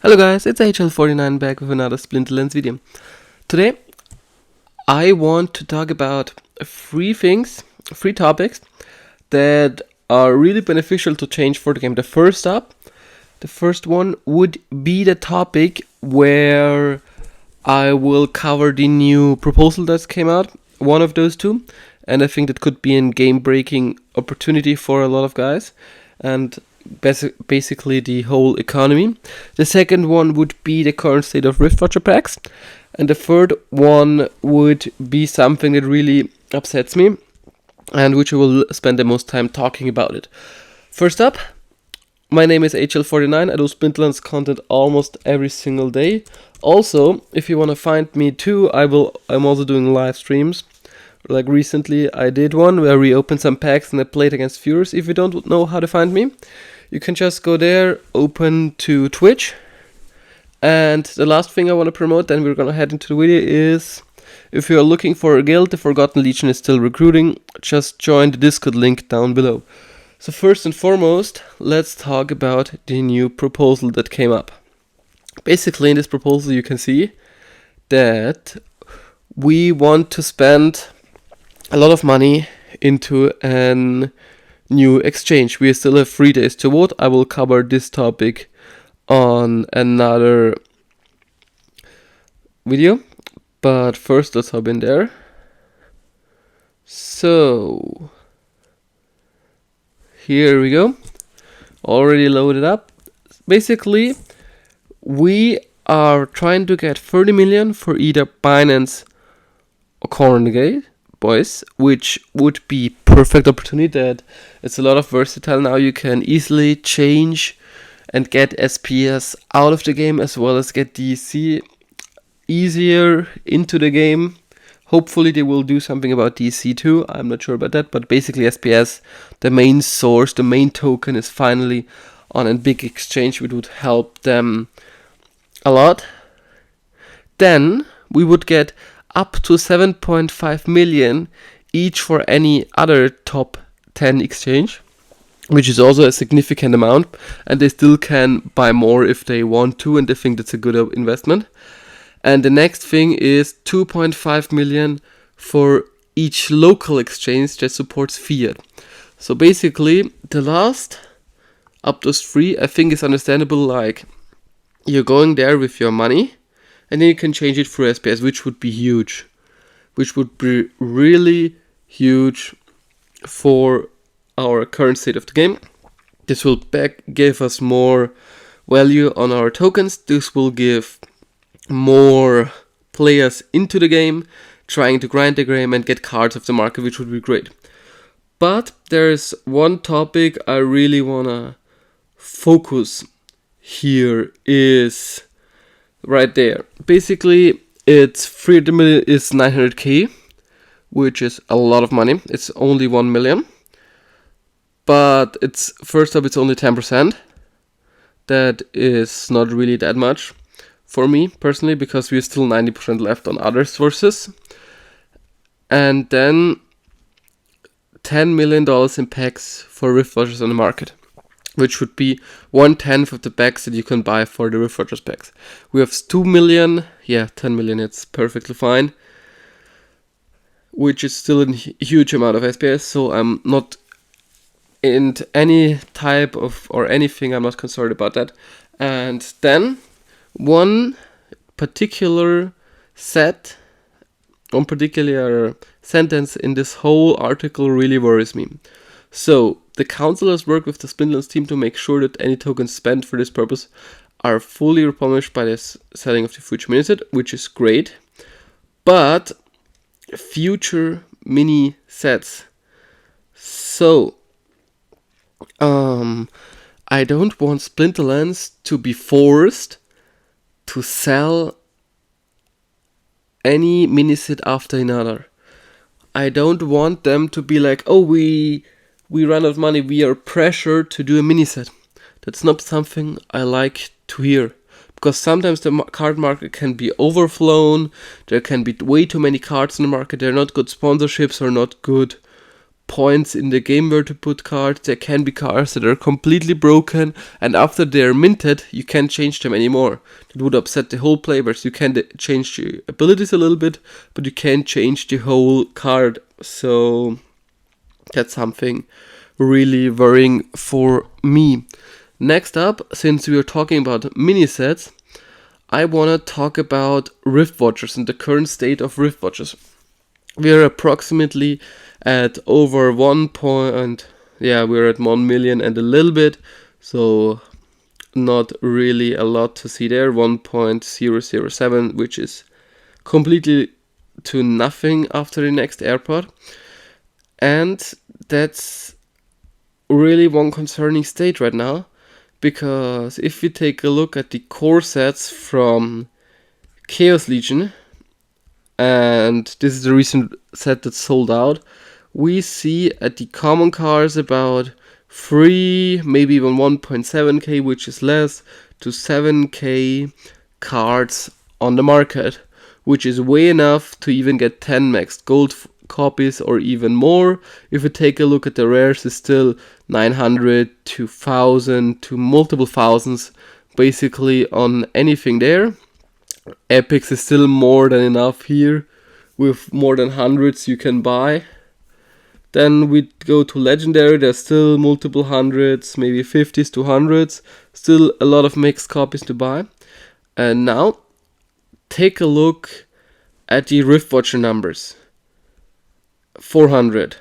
Hello guys, it's Ign Hl04 back with another Splinterlands video. Today I want to talk about three topics that are really beneficial to change for the game. The first one would be the topic where I will cover the new proposal that came out, one of those two, and I think that could be a game-breaking opportunity for a lot of guys, and basically the whole economy. The second one would be the current state of Riftwatcher packs, and the third one would be something that really upsets me and which I will spend the most time talking about it. First up, my name is Ign Hl04. I do Splinterlands content almost every single day. Also, if you want to find me too, I'm also doing live streams. Like recently I did one where we opened some packs and I played against viewers. If you don't know how to find me, you can just go there, open to Twitch. And the last thing I want to promote, then we're gonna head into the video, is if you are looking for a guild, the Forgotten Legion is still recruiting. Just join the Discord link down below. So first and foremost, let's talk about the new proposal that came up. Basically in this proposal you can see that we want to spend a lot of money into an new exchange. We still have 3 days to vote. I will cover this topic on another video, but first let's hop in there. So here we go, already loaded up. Basically we are trying to get 30 million for either Binance or Coinbase, boys, which would be perfect opportunity. That it's a lot of versatile now. You can easily change and get SPS out of the game as well as get DC easier into the game. Hopefully they will do something about DC too. I'm not sure about that, but basically SPS, the main source, the main token, is finally on a big exchange, which would help them a lot. Then we would get up to 7.5 million each for any other top 10 exchange, which is also a significant amount, and they still can buy more if they want to, and they think that's a good investment. And the next thing is 2.5 million for each local exchange that supports fiat. So basically the last up to 3 I think is understandable. Like, you're going there with your money and then you can change it through SPS, which would be huge, which would be really huge for our current state of the game. This will give us more value on our tokens. This will give more players into the game, trying to grind the game and get cards off the market, which would be great. But there's one topic I really wanna focus here, is right there. Basically it's 3 million is 900k, which is a lot of money. It's only 1 million, but it's first up, it's only 10%. That is not really that much for me personally, because we're still 90% left on other sources. And then $10 million in packs for Riftwatchers on the market, which would be 1/10 of the packs that you can buy for the Riftwatchers packs. We have 2 million, 10 million, it's perfectly fine, which is still a huge amount of SPS, so I'm not in any type of or anything, I'm not concerned about that. And then one particular sentence in this whole article really worries me. So the council has worked with the Splinterlands team to make sure that any tokens spent for this purpose are fully replenished by the selling of the future mini set, which is great. But future mini sets. So I don't want Splinterlands to be forced to sell any mini set after another. I don't want them to be like, oh, we run out of money, we are pressured to do a mini set. That's not something I like to hear, because sometimes the card market can be overflown, there can be way too many cards in the market, they're not good sponsorships or not good points in the game where to put cards. There can be cards that are completely broken, and after they're minted, you can't change them anymore. That would upset the whole players. You can change the abilities a little bit, but you can't change the whole card. So that's something really worrying for me. Next up, since we are talking about mini sets, I want to talk about Rift Watchers and the current state of Rift Watchers. We are approximately at over we're at 1 million and a little bit, so not really a lot to see there. 1.007, which is completely to nothing after the next AirPod, and that's really one concerning state right now, because if we take a look at the core sets from Chaos Legion, and this is the recent set that sold out, we see at the common cards about 3, maybe even 1.7k, which is less, to 7k cards on the market, which is way enough to even get 10 max gold copies or even more. If we take a look at the rares, it's still 900 to 1000 to multiple thousands basically on anything there. Epics is still more than enough here, with more than hundreds you can buy. Then we go to Legendary, there's still multiple hundreds, maybe 50s to 100s, still a lot of mixed copies to buy. And now, take a look at the Rift Watcher numbers. 400,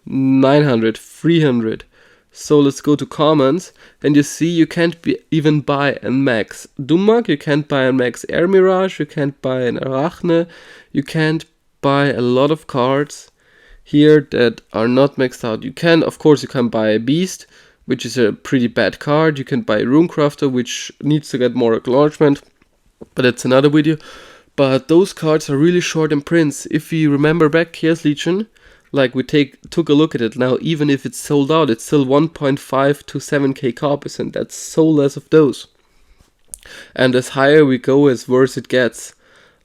900, 300. So let's go to commons, and you see you can't even buy a max Dumak, you can't buy a max Air Mirage, you can't buy an Arachne, you can't buy a lot of cards here that are not maxed out. You can buy a Beast, which is a pretty bad card. You can buy Runecrafter, which needs to get more acknowledgement, but it's another video. But those cards are really short in prints. If you remember back Chaos Legion, like we took a look at it now, even if it's sold out, it's still 1.5 to 7k copies, and that's so less of those. And as higher we go, as worse it gets.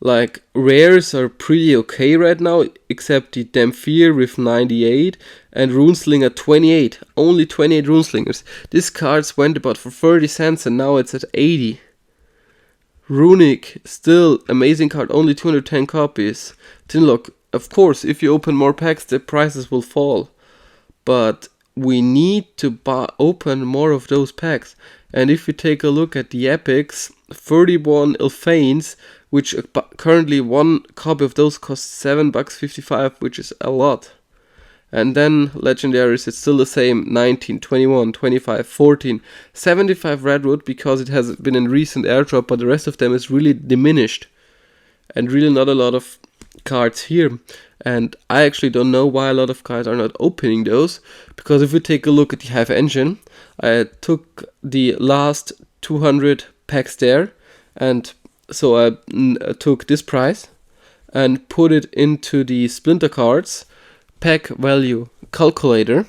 Like, rares are pretty okay right now, except the Damphir with 98 and Runeslinger 28. Only 28 Runeslingers. These cards went about for 30 cents and now it's at 80. Runic, still amazing card, only 210 copies. Tinlock, of course, if you open more packs, the prices will fall. But we need to open more of those packs. And if you take a look at the epics, 31 Ilfanes, which currently one copy of those costs $7.55, which is a lot. And then legendaries, it's still the same, 19, 21, 25, 14, 75 Redwood, because it has been in recent airdrop, but the rest of them is really diminished. And really not a lot of cards here. And I actually don't know why a lot of guys are not opening those, because if we take a look at the Hive Engine, I took the last 200 packs there, and so I took this price and put it into the Splinter cards pack value calculator,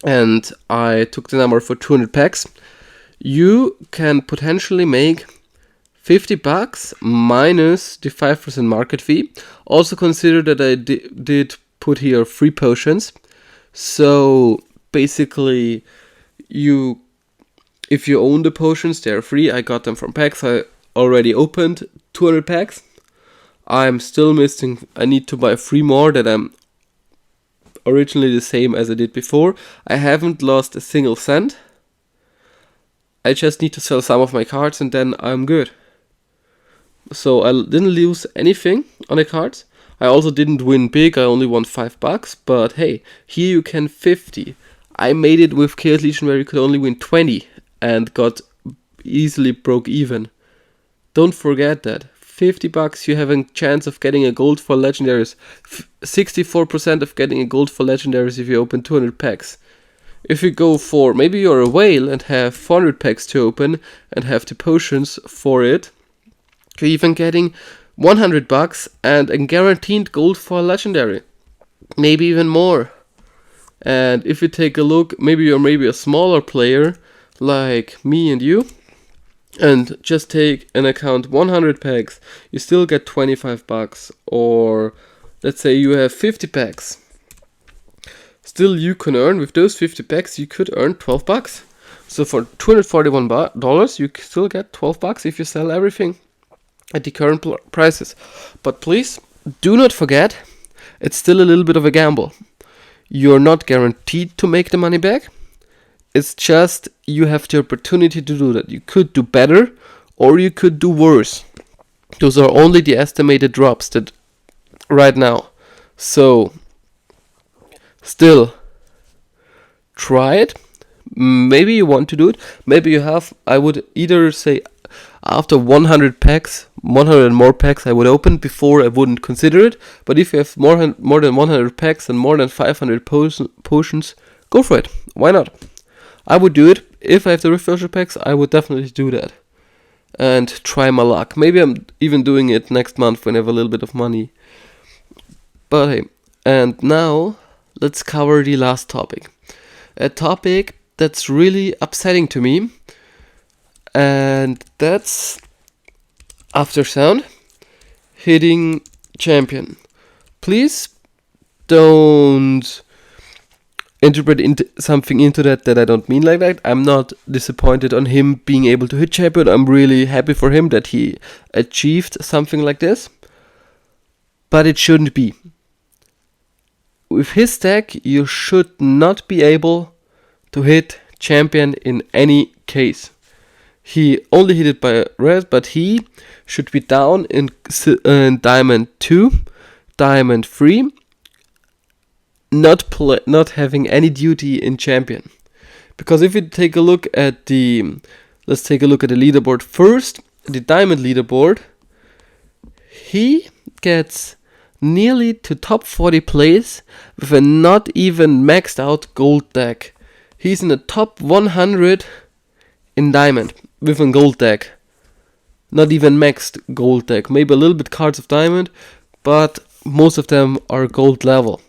and I took the number for 200 packs. You can potentially make $50 minus the 5% market fee. Also consider that I did put here free potions. So basically, if you own the potions, they're free. I got them from packs. I already opened 200 packs. I'm still missing. I need to buy 3 more that I'm originally the same as I did before. I haven't lost a single cent. I just need to sell some of my cards and then I'm good. So I didn't lose anything on the cards. I also didn't win big. I only won $5. But hey, here you can 50. I made it with Chaos Legion where you could only win 20 and got easily broke even. Don't forget that. $50, you have a chance of getting a gold for legendaries. 64% of getting a gold for legendaries if you open 200 packs. If you go for, maybe you're a whale and have 400 packs to open and have the potions for it, you're even getting $100 and a guaranteed gold for legendary. Maybe even more. And if you take a look, maybe you're a smaller player like me and you, and just take an account 100 packs, you still get $25. Or let's say you have 50 packs. Still, you can earn, with those 50 packs, you could earn $12. So for $241, you still get $12 if you sell everything at the current prices. But please, do not forget, it's still a little bit of a gamble. You're not guaranteed to make the money back. It's just you have the opportunity to do that. You could do better or you could do worse. Those are only the estimated drops that right now. So still try it. Maybe you want to do it. Maybe you have. I would either say after 100 packs, 100 more packs I would open. Before I wouldn't consider it. But if you have more than 100 packs and more than 500 potions, go for it. Why not? I would do it. If I have the refresher packs, I would definitely do that. And try my luck. Maybe I'm even doing it next month when I have a little bit of money. But hey, and now let's cover the last topic. A topic that's really upsetting to me. And that's Aftersound hitting champion. Please don't interpret something into that I don't mean like that. I'm not disappointed on him being able to hit champion. I'm really happy for him that he achieved something like this. But it shouldn't be. With his deck, you should not be able to hit champion in any case. He only hit it by red, but he should be down in Diamond 2, Diamond 3, not having any duty in champion. Because if you take a look at let's take a look at the leaderboard first, the Diamond leaderboard, he gets nearly to top 40 place with a not even maxed out gold deck. He's in the top 100 in Diamond with a gold deck. Not even maxed gold deck. Maybe a little bit cards of Diamond, but most of them are gold level.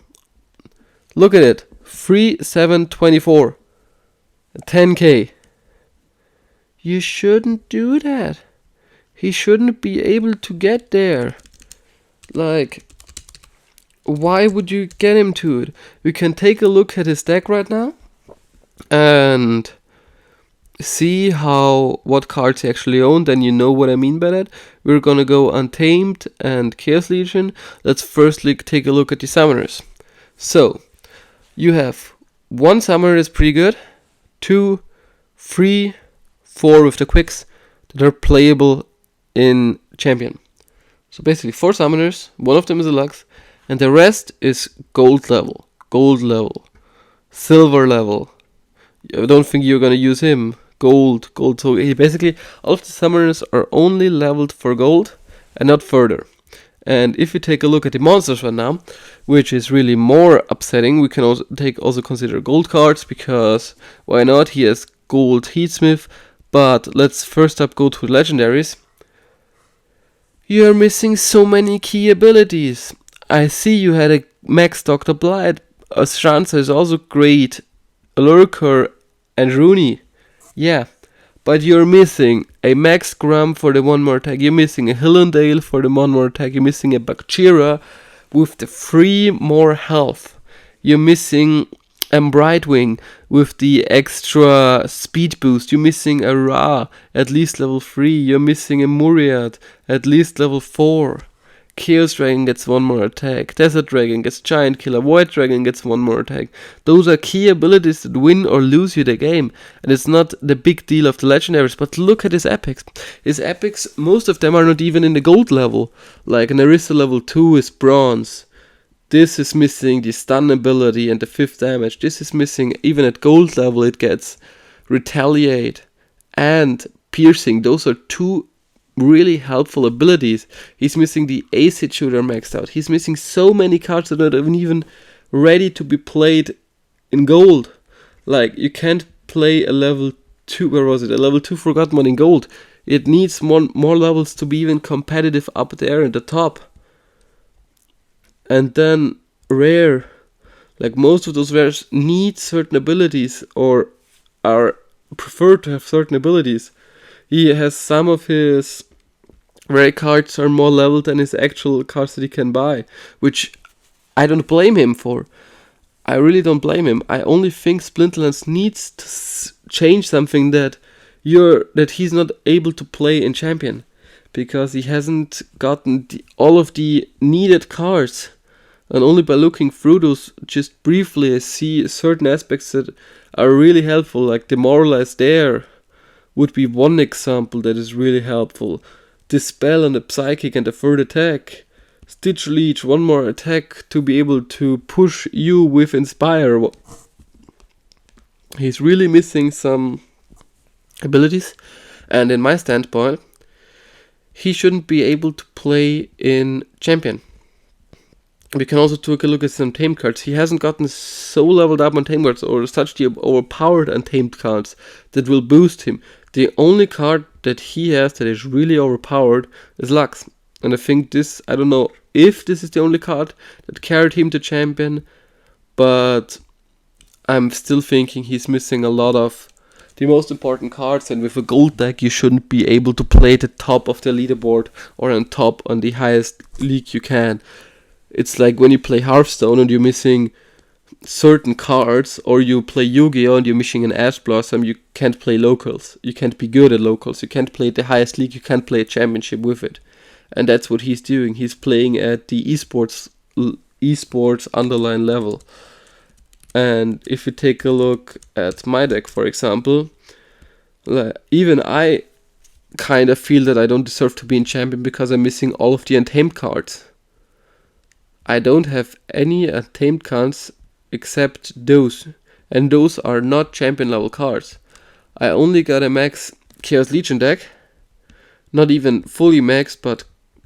Look at it. 3, 7, 24. 10k. You shouldn't do that. He shouldn't be able to get there. Like, why would you get him to it? We can take a look at his deck right now and see what cards he actually owned, and you know what I mean by that. We're gonna go Untamed and Chaos Legion. Let's firstly take a look at the summoners. So you have 1 summoner that's pretty good, 2, 3, 4 with the quicks that are playable in champion. So basically 4 summoners, 1 of them is a Lux, and the rest is gold level, silver level. I don't think you're gonna use him. Gold. So basically all of the summoners are only leveled for gold and not further. And if you take a look at the monsters right now, which is really more upsetting, we can also consider gold cards, because why not? He has gold Heatsmith. But let's first up go to legendaries. You're missing so many key abilities. I see you had a max Dr. Blight. Shansa is also great. Lurker and Rooney. Yeah, but you're missing a Max Grum for the 1 more attack. You're missing a Hillendale for the 1 more attack. You're missing a Bakchira with the 3 more health. You're missing a Brightwing with the extra speed boost. You're missing a Ra at least level 3. You're missing a Muriad at least level 4. Chaos Dragon gets 1 more attack. Desert Dragon gets Giant Killer. Void Dragon gets 1 more attack. Those are key abilities that win or lose you the game. And it's not the big deal of the legendaries. But look at his epics. His epics, most of them are not even in the gold level. Like Narissa level 2 is bronze. This is missing the stun ability and the 5th damage. This is missing, even at gold level it gets Retaliate and Piercing. Those are 2 really helpful abilities. He's missing the acid shooter maxed out. He's missing so many cards that are not even ready to be played in gold. Like, you can't play a level 2, where was it? A level 2 Forgotten One in gold. It needs more levels to be even competitive up there in the top. And then rare. Like, most of those rares need certain abilities or are preferred to have certain abilities. He has some of his rare cards are more leveled than his actual cards that he can buy, which I don't blame him for. I really don't blame him. I only think Splinterlands needs to change something that he's not able to play in Champion, because he hasn't gotten all of the needed cards. And only by looking through those just briefly, I see certain aspects that are really helpful, like Demoralize there would be one example that is really helpful. Dispel on the Psychic and the third attack. Stitch Leech, one more attack to be able to push you with Inspire. He's really missing some abilities, and in my standpoint, he shouldn't be able to play in Champion. We can also take a look at some tamed cards. He hasn't gotten so leveled up on tamed cards or such the overpowered untamed cards that will boost him. The only card that he has that is really overpowered is Lux. And I think this, I don't know if this is the only card that carried him to Champion, but I'm still thinking he's missing a lot of the most important cards, and with a gold deck you shouldn't be able to play at the top of the leaderboard or on top on the highest league you can. It's like when you play Hearthstone and you're missing certain cards, or you play Yu-Gi-Oh! And you're missing an Ash Blossom, you can't play locals. You can't be good at locals. You can't play at the highest league. You can't play a championship with it. And that's what he's doing. He's playing at the esports underline level. And if you take a look at my deck, for example, even I kind of feel that I don't deserve to be in Champion because I'm missing all of the untamed cards. I don't have any untamed cards except those, and those are not Champion level cards. I only got a max Chaos Legion deck, not even fully maxed, but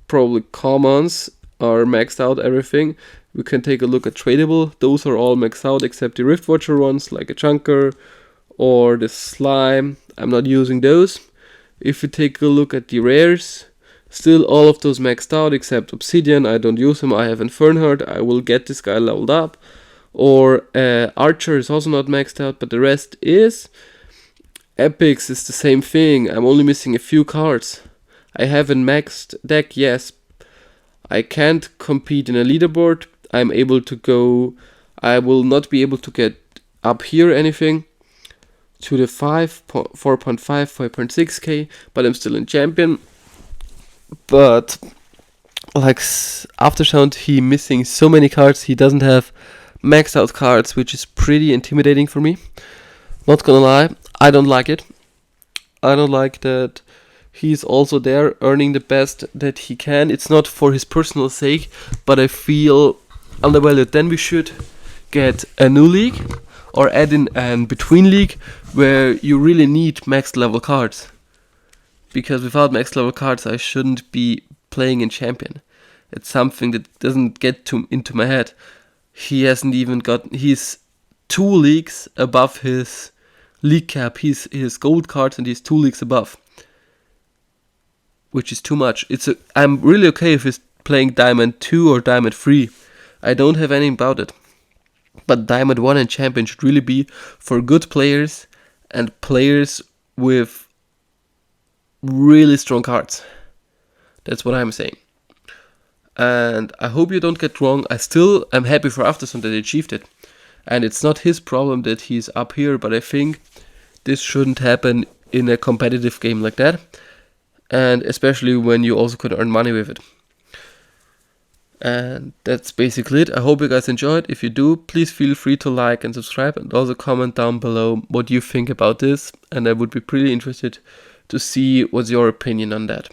probably commons are maxed out everything. We can take a look at tradable. Those are all maxed out except the Rift Watcher ones, like a Chunker or the Slime. I'm not using those. If we take a look at the rares, still all of those maxed out except Obsidian. I don't use him. I have Infernheart. I will get this guy leveled up. Or Archer is also not maxed out, but the rest is. Epics is the same thing. I'm only missing a few cards. I have a maxed deck, yes. I can't compete in a leaderboard. I'm able to go. I will not be able to get up here anything to the 4.5, 5.6k, but I'm still in Champion. But like Aftersound, he missing so many cards. He doesn't have maxed out cards, which is pretty intimidating for me. Not gonna lie, I don't like it. I don't like that he's also there earning the best that he can. It's not for his personal sake, but I feel undervalued. Then we should get a new league or add in an between league where you really need maxed level cards. Because without maxed level cards, I shouldn't be playing in Champion. It's something that doesn't get into my head. He hasn't even got. He's 2 leagues above his league cap. He's his gold cards and he's 2 leagues above, which is too much. I'm really okay if he's playing Diamond 2 or Diamond 3. I don't have anything about it. But Diamond 1 and Champion should really be for good players and players with really strong cards. That's what I'm saying. And I hope you don't get wrong. I'm happy for Aftersun that he achieved it. And it's not his problem that he's up here, but I think this shouldn't happen in a competitive game like that. And especially when you also could earn money with it. And that's basically it. I hope you guys enjoyed. If you do, please feel free to like and subscribe, and also comment down below what you think about this. And I would be pretty interested to see what's your opinion on that.